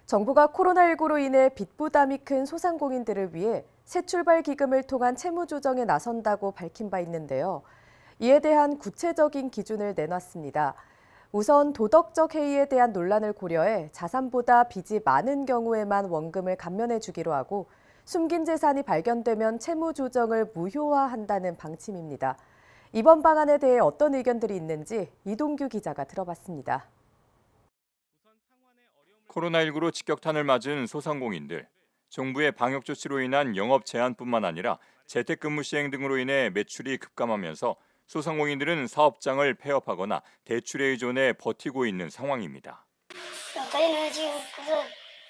정부가 코로나19로 인해 빚 부담이 큰 소상공인들을 위해 새출발 기금을 통한 채무 조정에 나선다고 밝힌 바 있는데요. 이에 대한 구체적인 기준을 내놨습니다. 우선 도덕적 해이에 대한 논란을 고려해 자산보다 빚이 많은 경우에만 원금을 감면해 주기로 하고 숨긴 재산이 발견되면 채무 조정을 무효화한다는 방침입니다. 이번 방안에 대해 어떤 의견들이 있는지 이동규 기자가 들어봤습니다. 코로나19로 직격탄을 맞은 소상공인들. 정부의 방역 조치로 인한 영업 제한뿐만 아니라 재택근무 시행 등으로 인해 매출이 급감하면서 소상공인들은 사업장을 폐업하거나 대출에 의존해 버티고 있는 상황입니다. 저희는 지금 그래서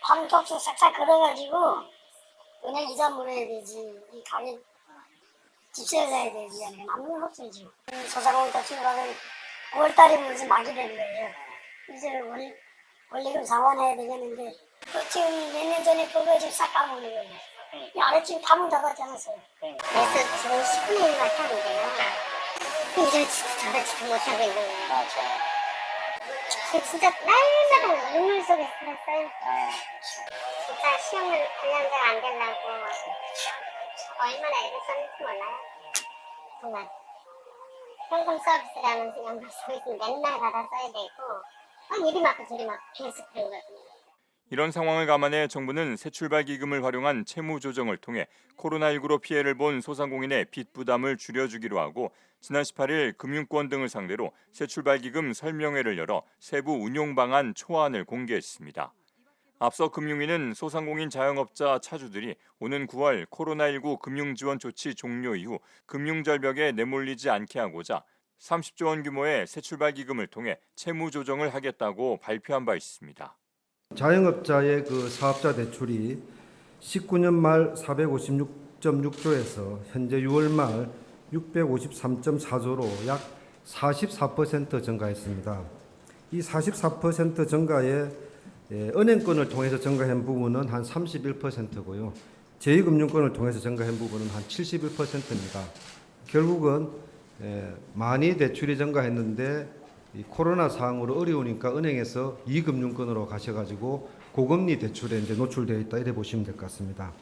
밤독서 싹싹 걷어가지고 은행 이자 물어야 되지, 이 가게 집세를 내야 되지, 아무런 없어요 지금. 소상공인들 친구랑은 9월달이면 이제 막이 되는 거예요. 이제 원리금 상환해야 되겠는데 지금 몇 년 전에 그거 지금 싹 까먹는 거예요. 이 아래층 다 문 닫았지 않았어요. 그래서 지금 19년밖에 안 돼요. 이제 저도 지금 못하고 있는 거예요. 진짜 날마다 눈물 속에 살았어요. 진짜 시험을 1년째 안 되려고 얼마나 애를 썼는지 몰라요. 정말 현금 서비스라는 연금 서비스 맨날 받아 써야 되고 이리 맞고 저리 맞고 계속 그러거든요. 이런 상황을 감안해 정부는 새출발 기금을 활용한 채무 조정을 통해 코로나19로 피해를 본 소상공인의 빚 부담을 줄여주기로 하고 지난 18일 금융권 등을 상대로 새출발 기금 설명회를 열어 세부 운용 방안 초안을 공개했습니다. 앞서 금융위는 소상공인 자영업자 차주들이 오는 9월 코로나19 금융지원 조치 종료 이후 금융절벽에 내몰리지 않게 하고자 30조 원 규모의 새출발 기금을 통해 채무 조정을 하겠다고 발표한 바 있습니다. 자영업자의 그 사업자 대출이 19년 말 456.6조에서 현재 6월 말 653.4조로 약 44% 증가했습니다. 이 44% 증가에 은행권을 통해서 증가한 부분은 한 31%고요. 제2금융권을 통해서 증가한 부분은 한 71%입니다. 결국은 많이 대출이 증가했는데 이 코로나 상황으로 어려우니까 은행에서 이금융권으로 가셔가지고 고금리 대출에 이제 노출되어 있다 이래 보시면 될 것 같습니다.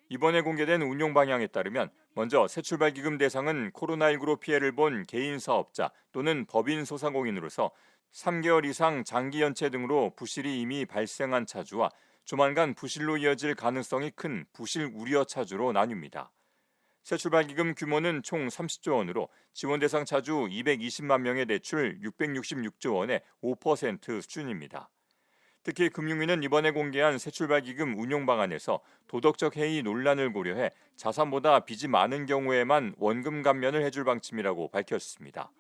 이번에 공개된 운용 방향에 따르면 먼저 새출발 기금 대상은 코로나19로 피해를 본 개인 사업자 또는 법인 소상공인으로서 3개월 이상 장기 연체 등으로 부실이 이미 발생한 차주와 조만간 부실로 이어질 가능성이 큰 부실 우려 차주로 나뉩니다. 새출발 기금 규모는 총 30조 원으로 지원 대상 차주 220만 명의 대출 666조 원의 5% 수준입니다. 특히 금융위는 이번에 공개한 새출발 기금 운용 방안에서 도덕적 해이 논란을 고려해 자산보다 빚이 많은 경우에만 원금 감면을 해줄 방침이라고 밝혔습니다.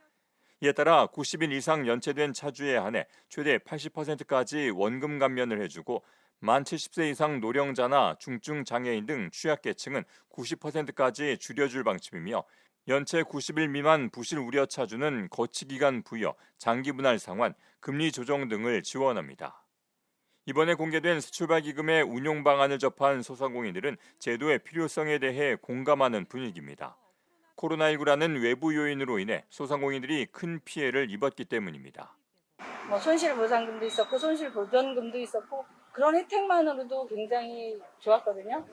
이에 따라 90일 이상 연체된 차주에 한해 최대 80%까지 원금 감면을 해주고 만 70세 이상 노령자나 중증 장애인 등 취약계층은 90%까지 줄여줄 방침이며 연체 90일 미만 부실 우려 차주는 거치기간 부여, 장기 분할 상환, 금리 조정 등을 지원합니다. 이번에 공개된 새출발 기금의 운용 방안을 접한 소상공인들은 제도의 필요성에 대해 공감하는 분위기입니다. 코로나19라는 외부 요인으로 인해 소상공인들이 큰 피해를 입었기 때문입니다. 손실보상금도 있었고 손실보전금도 있었고 그런 혜택만으로도 굉장히 좋았거든요.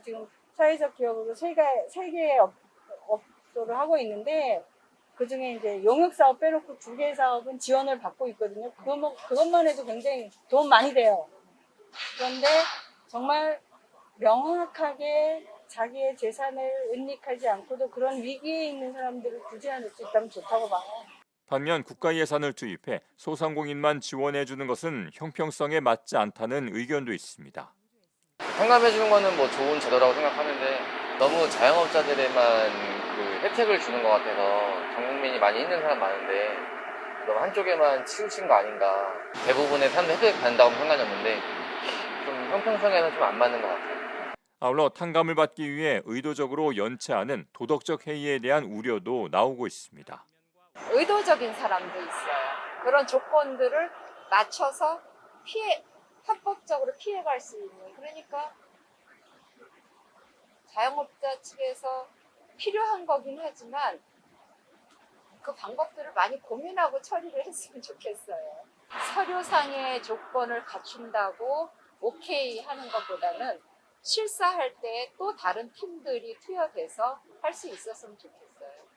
지금 사회적 기업으로 세 개의 업소를 하고 있는데 그중에 이제 용역사업 빼놓고 2개의 사업은 지원을 받고 있거든요. 그것만 해도 굉장히 도움 많이 돼요. 그런데 정말 명확하게 자기의 재산을 은닉하지 않고도 그런 위기에 있는 사람들을 구제할 수 있다면 좋다고 봐요. 반면 국가 예산을 투입해 소상공인만 지원해주는 것은 형평성에 맞지 않다는 의견도 있습니다. 상담해주는 거는 뭐 좋은 제도라고 생각하는데 너무 자영업자들에만 그 혜택을 주는 것 같아서 전 국민이 많이 있는 사람 많은데 너무 한쪽에만 치우친 거 아닌가. 대부분의 사람들 혜택 받는다고 생각했는데 좀 형평성에는 좀 안 맞는 것 같아요. 아울러 탕감을 받기 위해 의도적으로 연체하는 도덕적 해이에 대한 우려도 나오고 있습니다. 의도적인 사람도 있어요. 그런 조건들을 맞춰서 합법적으로 피해갈 수 있는. 그러니까 자영업자 측에서 필요한 거긴 하지만 그 방법들을 많이 고민하고 처리를 했으면 좋겠어요. 서류상의 조건을 갖춘다고 오케이 하는 것보다는 실사할 때 또 다른 팀들이 투여돼서 할 수 있었으면 좋겠어요.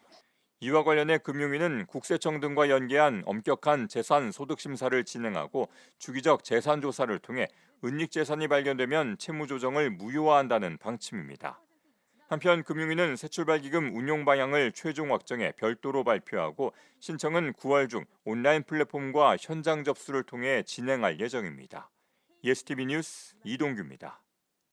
이와 관련해 금융위는 국세청 등과 연계한 엄격한 재산 소득 심사를 진행하고 주기적 재산 조사를 통해 은닉 재산이 발견되면 채무 조정을 무효화한다는 방침입니다. 한편 금융위는 새출발기금 운용 방향을 최종 확정해 별도로 발표하고 신청은 9월 중 온라인 플랫폼과 현장 접수를 통해 진행할 예정입니다. ESTV 뉴스 이동규입니다.